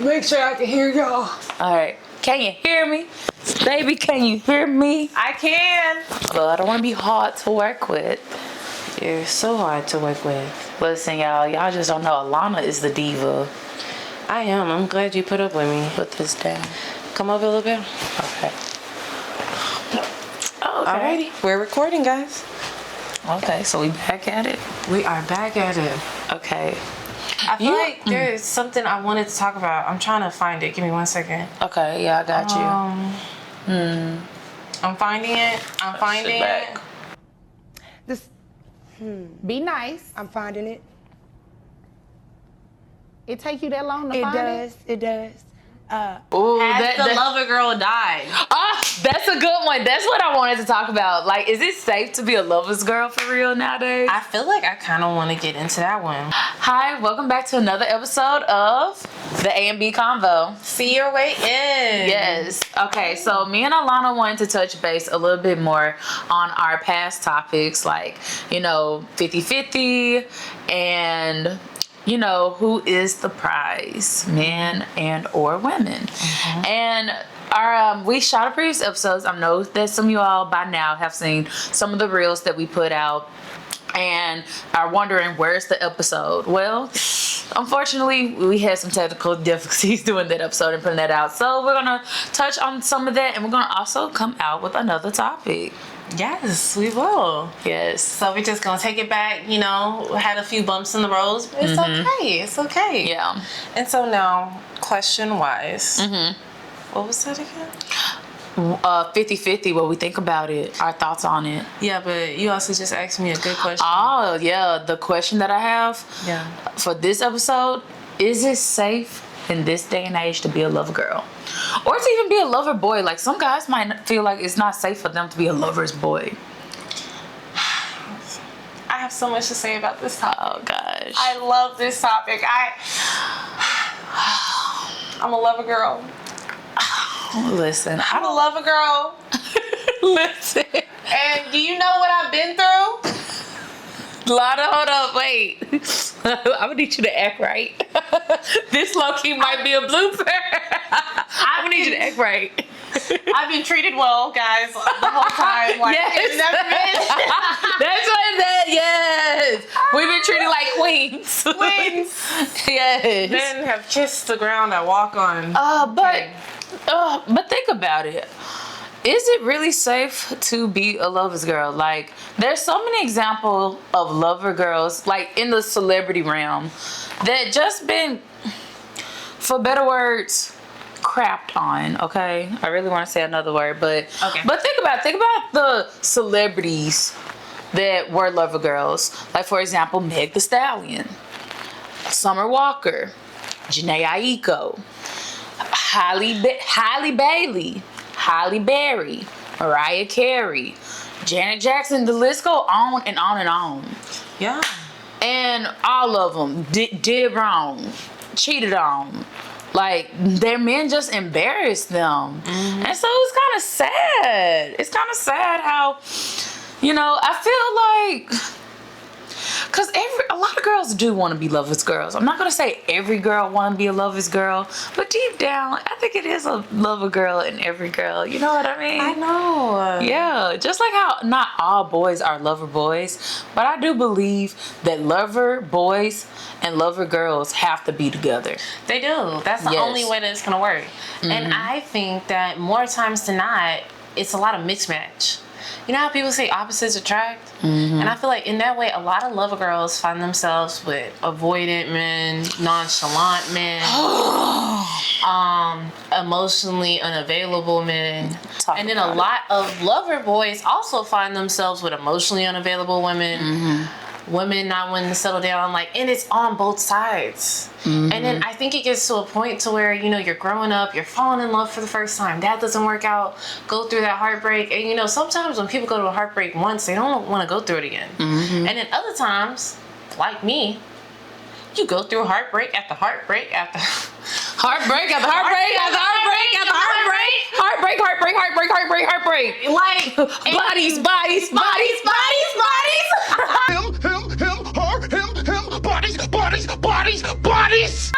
Make sure I can hear y'all. All right. Can you hear me? Baby, can you hear me? I can. Well, I don't want to be hard to work with. You're so hard to work with. Listen, y'all just don't know Alana is the diva. I am. I'm glad you put up with me. Put this down. Come over a little bit. Okay. Alrighty. We're recording, guys. Okay, so we back at it? We are back at it. Okay. I feel like there's something I wanted to talk about. I'm trying to find it. Give me 1 second. Okay, yeah, I got you. I'm finding it. I'm finding it. This, Be nice. I'm finding it. It take you that long to find it? It does. Ooh, Has the lover girl died? That's a good one. That's what I wanted to talk about. Like, is it safe to be a lover's girl for real nowadays? I feel like I kind of want to get into that one. Hi, welcome back to another episode of the A and B Convo. See your way in. Yes. Okay, so me and Alana wanted to touch base a little bit more on our past topics, like, 50-50 and... who is the prize, men and or women. And our we shot a previous episodes. I know that some of you all by now have seen some of the reels that we put out and are wondering where's the episode. Well, unfortunately, we had some technical difficulties doing that episode and putting that out. So we're gonna touch on some of that, and we're gonna also come out with another topic. Yes, we will. Yes. So we're just gonna take it back. Had a few bumps in the roads. But it's okay. It's okay. Yeah. And so now, question-wise, what was that again? 50-50, what we think about it, our thoughts on it. Yeah, but you also just asked me a good question. Oh, yeah. The question that I have for this episode, is it safe in this day and age to be a lover girl? Or to even be a lover boy? Like, some guys might feel like it's not safe for them to be a lover's boy. I have so much to say about this topic. Oh, gosh. I love this topic. I'm a lover girl. Listen. I'm a lover girl. Listen. And do you know what I've been through? Lana, hold up, wait. I'm gonna need you to act right. This low-key might be a blooper. I'm gonna need you to act right. I've been treated well, guys, the whole time. Like, Yes. it's never been. That's what that, yes. We've been treated like queens. Queens. Yes. Men have kissed the ground I walk on. But think about it. Is it really safe to be a lover's girl? Like, there's so many examples of lover girls, like in the celebrity realm, that just been, for better words, crapped on. Okay, I really want to say another word, but think about the celebrities that were lover girls. Like, for example, Meg Thee Stallion, Summer Walker, Janae Aiko, Halle Bailey, Halle Berry, Mariah Carey, Janet Jackson. The list go on and on and on. Yeah. And all of them did wrong, cheated on. Like, their men just embarrassed them. And so it's kind of sad. It's kind of sad how, I feel like... Because a lot of girls do want to be lover's girls. I'm not going to say every girl want to be a lover's girl, but deep down, I think it is a lover girl in every girl. You know what I mean? I know. Yeah, just like how not all boys are lover boys, but I do believe that lover boys and lover girls have to be together. They do. That's the only way that it's going to work. And I think that more times than not, it's a lot of mismatch. You know how people say opposites attract? And I feel like in that way, a lot of lover girls find themselves with avoidant men, nonchalant men, emotionally unavailable men. And then a lot of lover boys also find themselves with emotionally unavailable women, women not wanting to settle down, and it's on both sides. And then I think it gets to a point to where, you're growing up, you're falling in love for the first time, that doesn't work out, go through that heartbreak, and sometimes when people go to a heartbreak once, they don't want to go through it again. And then other times, like me, you go through heartbreak after heartbreak after heartbreak after heartbreak after heartbreak after heartbreak. Like, bodies.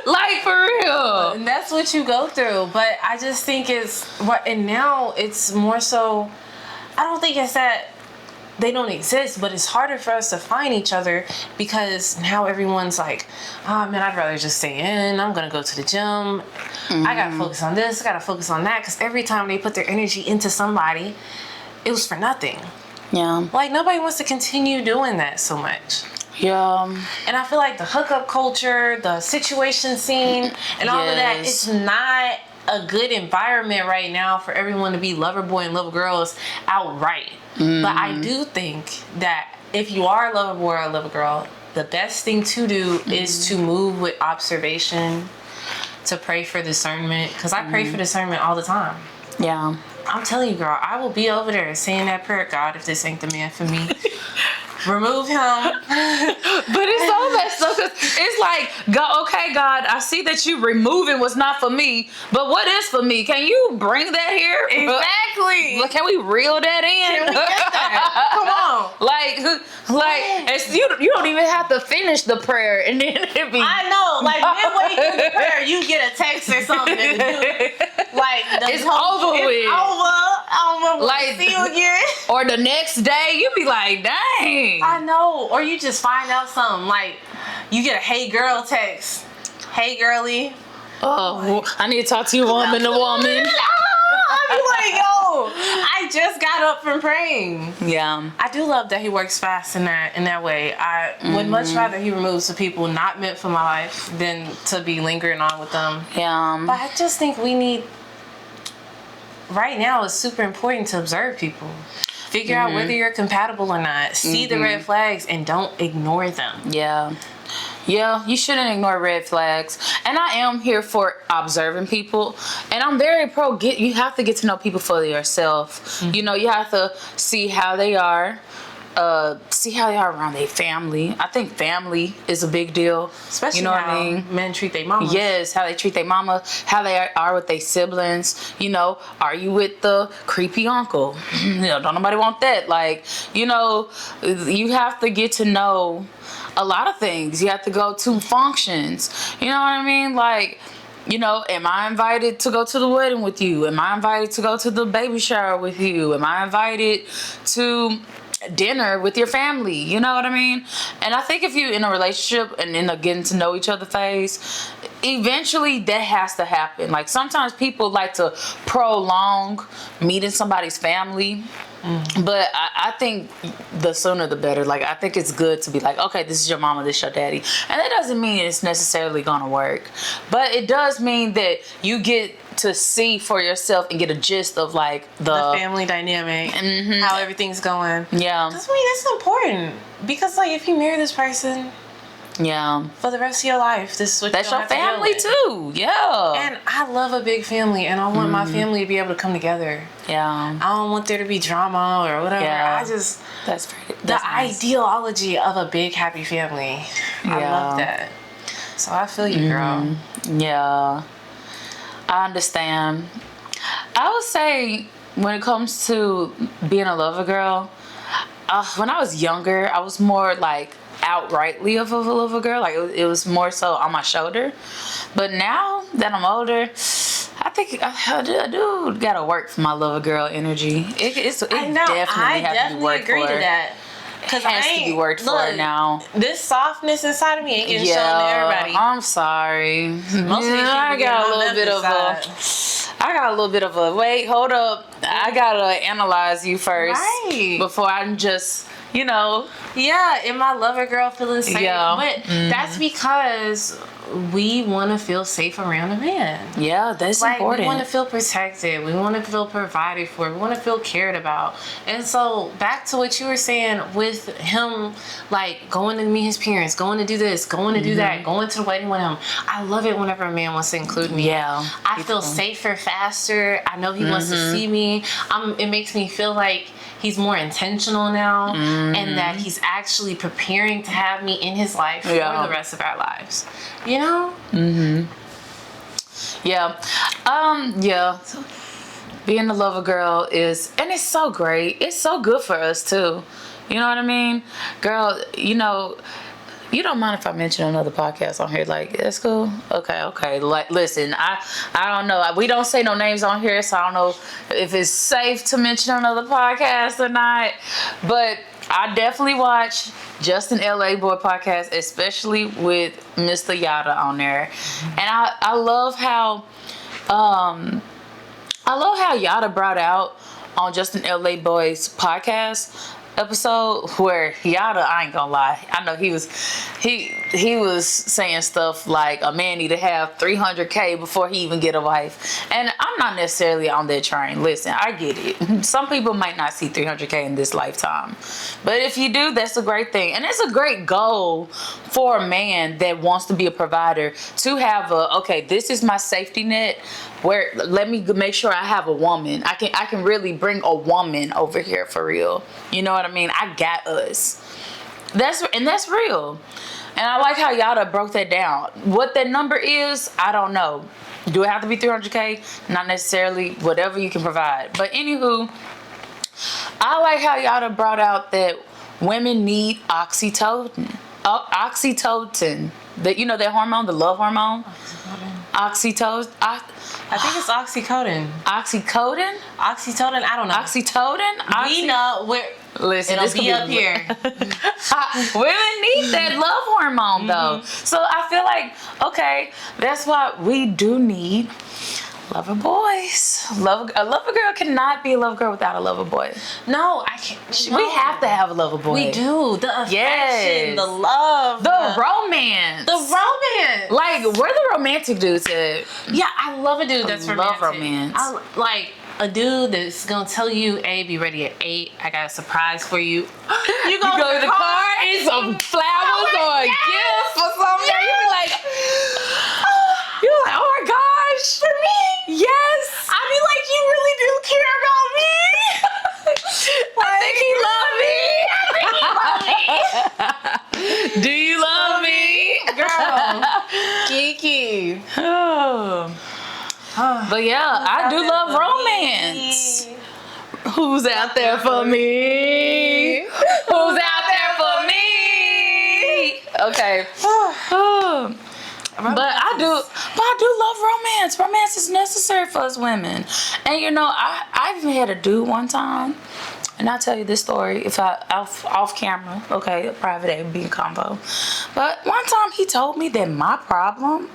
Like, for real. And that's what you go through. But I just think and now it's more so, I don't think it's that they don't exist, but it's harder for us to find each other because now everyone's like, oh man, I'd rather just stay in. I'm gonna go to the gym. I gotta focus on this. I gotta focus on that. Because every time they put their energy into somebody, it was for nothing. Yeah. Like nobody wants to continue doing that so much. Yeah. And I feel like the hookup culture, the situation scene, and all of that, it's not a good environment right now for everyone to be lover boy and lover girls outright. But I do think that if you are a lover boy or a lover girl, the best thing to do is to move with observation, to pray for discernment. Because I pray for discernment all the time. Yeah. I'm telling you, girl, I will be over there saying that prayer, God, if this ain't the man for me. Remove him. But it's so messed up because it's like, okay, God, I see that you removing what's not for me, but what is for me? Can you bring that here? Exactly. Can we reel that in? Can we get that? Come on. Like it's, you don't even have to finish the prayer and then it be. I know. Like midway through the prayer, you get a text or something. Like it's over with. It's over. Like, see you again. Or the next day, you be like, dang. I know. Or you just find out something. Like, you get a hey girl text. Hey girly. Oh, I need to talk to you woman to woman. I be like, yo, I just got up from praying. Yeah. I do love that he works fast in that way. I would much rather he removes the people not meant for my life than to be lingering on with them. Yeah. But I just think we need, right now it's super important to observe people. Figure out whether you're compatible or not. See the red flags and don't ignore them. Yeah. Yeah, you shouldn't ignore red flags. And I am here for observing people. And I'm very pro you have to get to know people for yourself. You know, you have to see how they are. See how they are around their family. I think family is a big deal. Especially you know how what I mean? Men treat their mama. Yes, how they treat their mama, how they are with their siblings. You know, are you with the creepy uncle? You know, don't nobody want that. Like, you know, you have to get to know a lot of things. You have to go to functions. You know what I mean? Like, you know, am I invited to go to the wedding with you? Am I invited to go to the baby shower with you? Am I invited to dinner with your family? You know what I mean? And I think if you're in a relationship and in a getting to know each other phase, eventually that has to happen. Like sometimes people like to prolong meeting somebody's family. But I think the sooner the better. Like, I think it's good to be like, okay, this is your mama, this is your daddy. And that doesn't mean it's necessarily gonna work. But it does mean that you get to see for yourself and get a gist of like the family dynamic, how everything's going. Yeah. Because I mean, it's important. Because like if you marry this person, yeah, for the rest of your life, this is what that's you're your gonna have family to deal with. too. Yeah. And I love a big family, and I want my family to be able to come together. Yeah. I don't want there to be drama or whatever. Yeah. That's nice. ideology of a big happy family. I love that. So I feel you, girl. Yeah. I understand. I would say when it comes to being a lover girl, when I was younger, I was more like outrightly of a lover girl. Like it was more so on my shoulder. But now that I'm older, I think I do gotta work for my lover girl energy. It definitely has to be worked agree for. to that. Because It has to be worked for now. This softness inside of me ain't getting shown to everybody. I'm sorry. Most of these people I got a little bit of a wait, hold up. I gotta analyze you first. Right. Before I'm just, you know. Yeah, and my lover girl feeling safe. Yeah. But that's because we want to feel safe around a man. Yeah, that's important. We want to feel protected. We want to feel provided for. We want to feel cared about. And so back to what you were saying with him, like going to meet his parents, going to do this, going to do that, going to the wedding with him. I love it whenever a man wants to include me. Yeah. I feel safer, faster. I know he wants to see me. It makes me feel like he's more intentional now and that he's actually preparing to have me in his life for the rest of our lives. You know? Yeah. Being a lover girl and it's so great. It's so good for us too. You know what I mean? Girl, you know, You don't mind if I mention another podcast on here? Like, that's cool. Okay. Like, listen, I don't know. We don't say no names on here, so I don't know if it's safe to mention another podcast or not. But I definitely watch Justin LA Boy podcast, especially with Mr. Yada on there, and I love how Yada brought out on Justin LA Boy's podcast episode where Yada, I ain't gonna lie, I know he was saying stuff like a man need to have 300K before he even get a wife, and I'm not necessarily on that train. Listen, I get it. Some people might not see 300K in this lifetime, but if you do, that's a great thing, and it's a great goal for a man that wants to be a provider to have this is my safety net, where let me make sure I have a woman. I can really bring a woman over here for real. You know what I mean? I got us. That's real. And I like how Yada broke that down. What that number is, I don't know. Do it have to be 300K? Not necessarily. Whatever you can provide. But anywho, I like how Yada brought out that women need oxytocin. Oxytocin. That that hormone, the love hormone. Oxytocin. I think it's oxycodone. Oxycodone? Oxytocin? I don't know. Oxytocin? We know where. Listen, it'll be up here. Women need that love hormone though. So I feel like, okay, that's why we do need lover boys. A lover girl cannot be a lover girl without a lover boy. No, I can't. We have to have a lover boy. We do. The affection, the love, the romance. Like, where the romantic dudes at? Yeah, I love a dude that's romantic. Love romance. I like a dude that's gonna tell you, "Hey, be ready at 8. I got a surprise for you." You go to the car and some flowers or a gift or something. Yes. You be like, oh my gosh, for me, yes. I be like, you really do care about me. I think he love me. Do you love me, girl? Kiki. Oh. But yeah, I do love romance. Who's out there for me? Who's out there for me? Okay. But I do love romance. Romance is necessary for us women. And I even had a dude one time, and I'll tell you this story if off camera, okay, a private A being combo. But one time he told me that my problem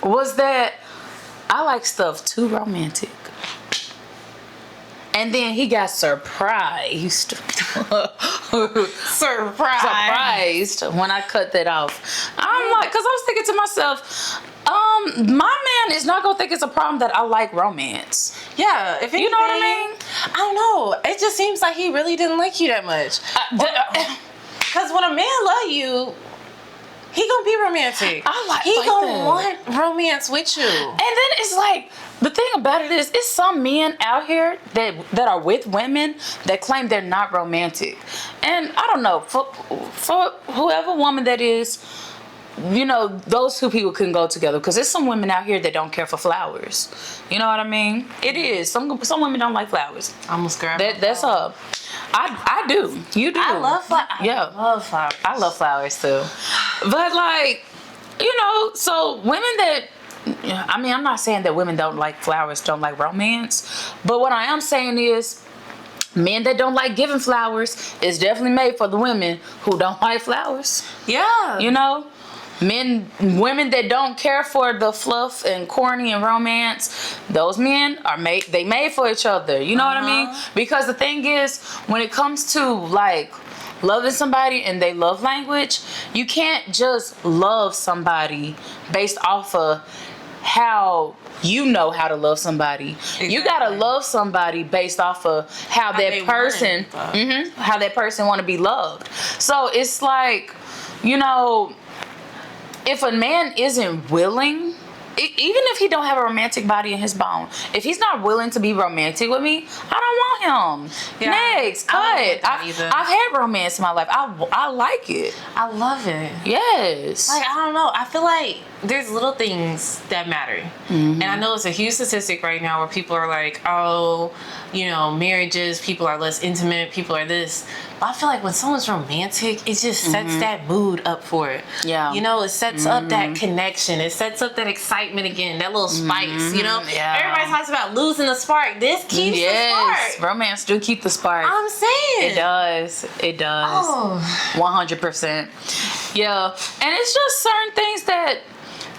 was that I like stuff too romantic. And then he got surprised. Surprised when I cut that off. I'm like, because I was thinking to myself, my man is not gonna think it's a problem that I like romance. Yeah, if anything, you know what I mean? I don't know. It just seems like he really didn't like you that much. Because when a man love you, he gonna be romantic. He gonna want romance with you. And then it's like, the thing about it is, it's some men out here that are with women that claim they're not romantic. And I don't know, for whoever woman that is, those two people can go together, because there's some women out here that don't care for flowers. You know what I mean? It is. Some women don't like flowers. I almost grabbed that's up. I do. You do. I love flowers. Yeah. I love flowers. I love flowers too. But so women that, I'm not saying that women don't like flowers, don't like romance. But what I am saying is, men that don't like giving flowers is definitely made for the women who don't like flowers. Yeah. Women that don't care for the fluff and corny and romance, those men are made for each other. You know what I mean? Because the thing is, when it comes to like loving somebody and they love language, you can't just love somebody based off of how you know how to love somebody. Exactly. You gotta love somebody based off of how that person want to be loved. So it's like, if a man isn't willing even if he don't have a romantic body in his bone, if he's not willing to be romantic with me, I don't want him. Yeah, next, cut. I've had romance in my life. I like it. I love it. Yes. Like, I don't know. I feel like there's little things that matter. And I know it's a huge statistic right now where people are like, oh, you know, marriages, people are less intimate, people are this. But I feel like when someone's romantic, it just sets that mood up for it. Yeah. You know, it sets up that connection. It sets up that excitement again, that little spice, you know? Yeah. Everybody talks about losing the spark. This keeps the spark. Romance do keep the spark. I'm saying. It does. It does. Oh. 100%. Yeah. And it's just certain things that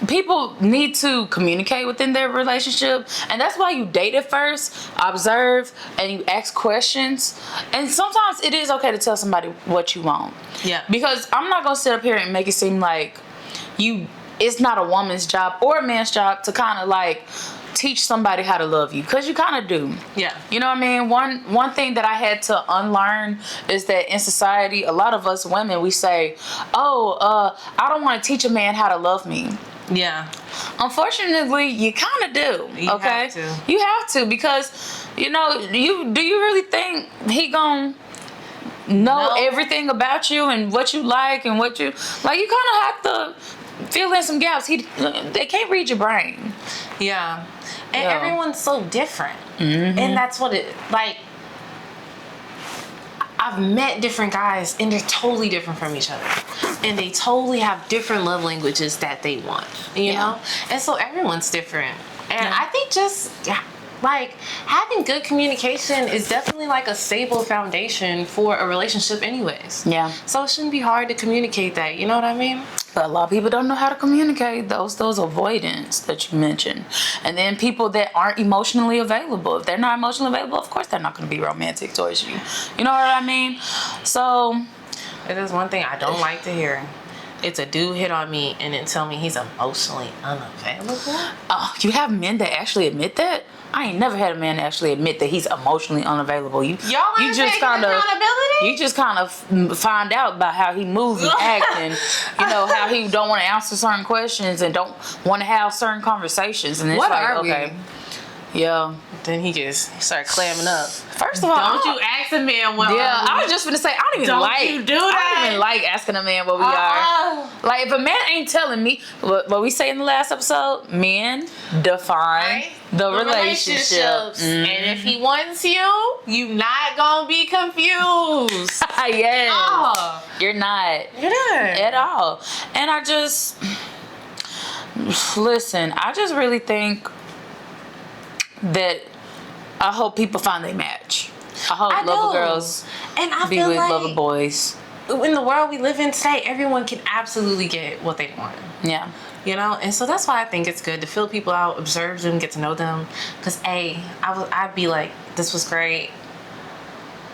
people need to communicate within their relationship, and that's why you date at first, observe, and you ask questions. And sometimes it is okay to tell somebody what you want. Yeah. Because I'm not gonna sit up here and make it seem like it's not a woman's job or a man's job to kind of like teach somebody how to love you, because you kind of do. Yeah. You know what I mean? One thing that I had to unlearn is that in society, a lot of us women, we say, I don't want to teach a man how to love me. Yeah. Unfortunately, you kind of do. You have to. You have to, because, you know, do you really think he gonna know everything about you and what you like and what you like? You kind of have to fill in some gaps. They can't read your brain. Yeah. And everyone's so different. And that's what it, like, I've met different guys and they're totally different from each other. And they totally have different love languages that they want, you know? And so everyone's different. And I think just, like, having good communication is definitely like a stable foundation for a relationship anyways. Yeah. So it shouldn't be hard to communicate that, you know what I mean? But a lot of people don't know how to communicate those avoidance that you mentioned. And then people that aren't emotionally available. If they're not emotionally available, of course they're not going to be romantic towards you. You know what I mean? So it is one thing I don't like to hear. It's a dude hit on me and then tell me he's emotionally unavailable. Oh, you have men that actually admit that? I ain't never had a man actually admit that he's emotionally unavailable. You just kind of find out about how he moves and acts, and you know how he don't want to answer certain questions and don't want to have certain conversations. And it's what like, are okay, we? Yeah. Then he just start clamming up. First of all, don't you ask a man what? Yeah, I was just gonna say I don't even like asking a man what we are. Like if a man ain't telling me what we say in the last episode, men define the relationships. And if he wants you not gonna be confused. Yes. You're not. You're not at all. And I just really think that I hope people find their match. I hope lover girls and I be feel with like lover boys. In the world we live in today, everyone can absolutely get what they want. Yeah. You know, and so that's why I think it's good to fill people out, observe them, get to know them. Because I'd be like, this was great.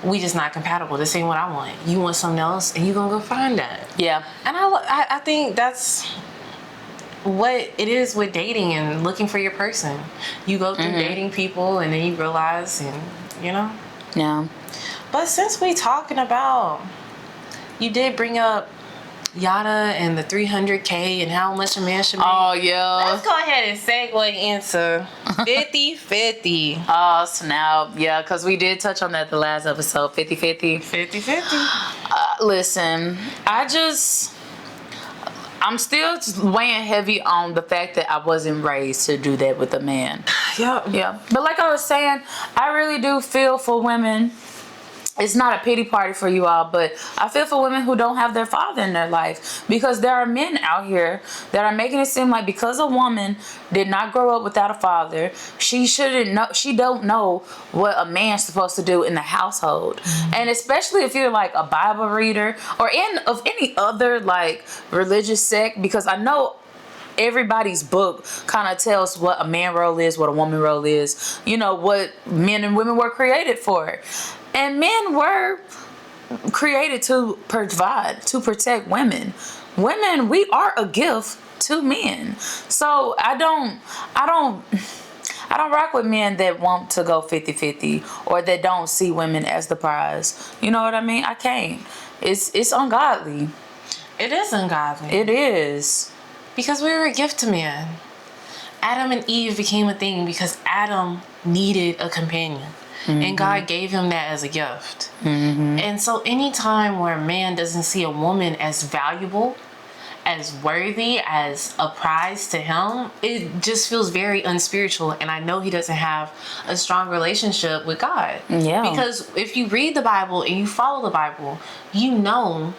We just not compatible. This ain't what I want. You want something else, and you gonna go find that. Yeah. And I think that's what it is with dating and looking for your person. You go through dating people, and then you realize, and you know. Yeah. But since we talking about, you did bring up Yada and the 300K and how much a man should make. Oh, yeah. Let's go ahead and segue into 50-50. Oh, snap. Yeah, because we did touch on that the last episode, 50-50. 50-50. Listen, I'm still weighing heavy on the fact that I wasn't raised to do that with a man. Yeah. But like I was saying, I really do feel for women. It's not a pity party for you all, but I feel for women who don't have their father in their life, because there are men out here that are making it seem like because a woman did not grow up without a father, she don't know what a man's supposed to do in the household. And especially if you're like a Bible reader or of any other like religious sect, because I know everybody's book kind of tells what a man role is, what a woman role is, you know, what men and women were created for. And men were created to provide, to protect women. Women, we are a gift to men. So I don't rock with men that want to go 50-50 or that don't see women as the prize. You know what I mean? I can't. It's ungodly. It is ungodly. It is. Because we were a gift to men. Adam and Eve became a thing because Adam needed a companion. And God gave him that as a gift. And so anytime where a man doesn't see a woman as valuable, as worthy, as a prize to him, it just feels very unspiritual. And I know he doesn't have a strong relationship with God. Yeah. Because if you read the Bible and you follow the Bible, you know,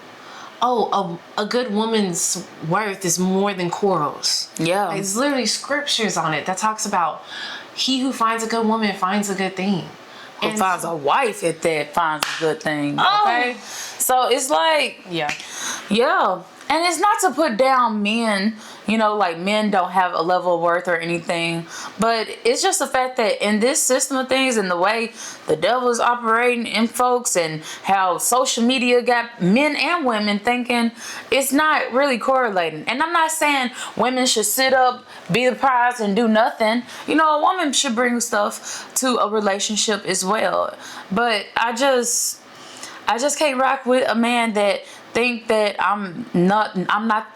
a good woman's worth is more than corals. Yeah. Like, there's literally scriptures on it that talks about he who finds a good woman finds a good thing. Who finds a wife if that finds a good thing. Okay. So it's like, yeah. And it's not to put down men, you know, like men don't have a level of worth or anything, but it's just the fact that in this system of things and the way the devil is operating in folks and how social media got men and women thinking, it's not really correlating. And I'm not saying women should sit up, be the prize and do nothing. You know, a woman should bring stuff to a relationship as well. But I just can't rock with a man that think that I'm not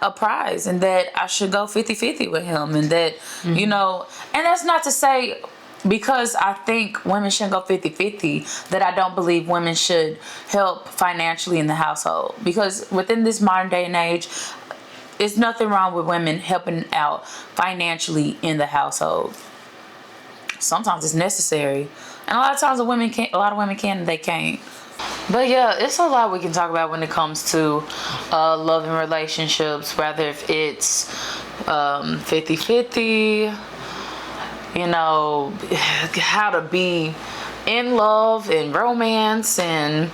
a prize and that I should go 50-50 with him, and that you know, and that's not to say because I think women shouldn't go 50-50 that I don't believe women should help financially in the household, because within this modern day and age, there's nothing wrong with women helping out financially in the household. Sometimes it's necessary, and a lot of times a lot of women can and they can't. But yeah, it's a lot we can talk about when it comes to love and relationships, whether if it's 50-50, you know, how to be in love and romance, and,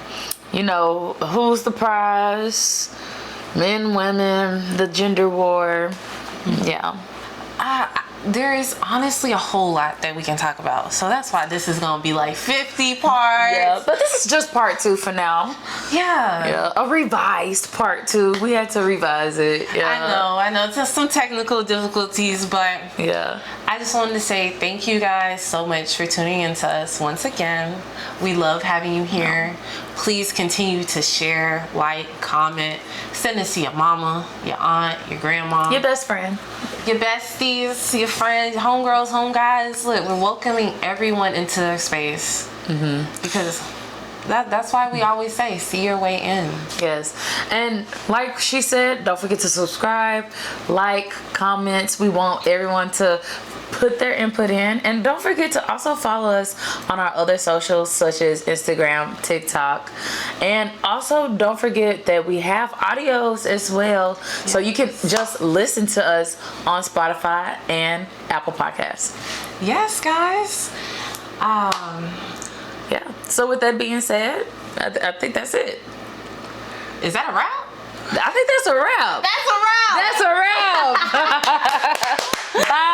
you know, who's the prize, men, women, the gender war. Yeah. There is honestly a whole lot that we can talk about. So that's why this is going to be like 50 parts. Yeah, but this is just part 2 for now. Yeah. A revised part 2. We had to revise it. Yeah. I know. Just some technical difficulties, but yeah. I just wanted to say thank you guys so much for tuning in to us once again. We love having you here. Please continue to share, like, comment, send this to your mama, your aunt, your grandma, your best friend, your besties, your friends, homegirls, home guys. Look, we're welcoming everyone into their space because that's why we always say, see your way in. Yes. And like she said, don't forget to subscribe, like, comments. We want everyone to put their input in, and don't forget to also follow us on our other socials such as Instagram, TikTok, and also don't forget that we have audios as well, so you can just listen to us on Spotify and Apple Podcasts. Yes, guys. Yeah. So with that being said, I think that's it. Is that a wrap? I think that's a wrap. That's a wrap. That's a wrap. Bye.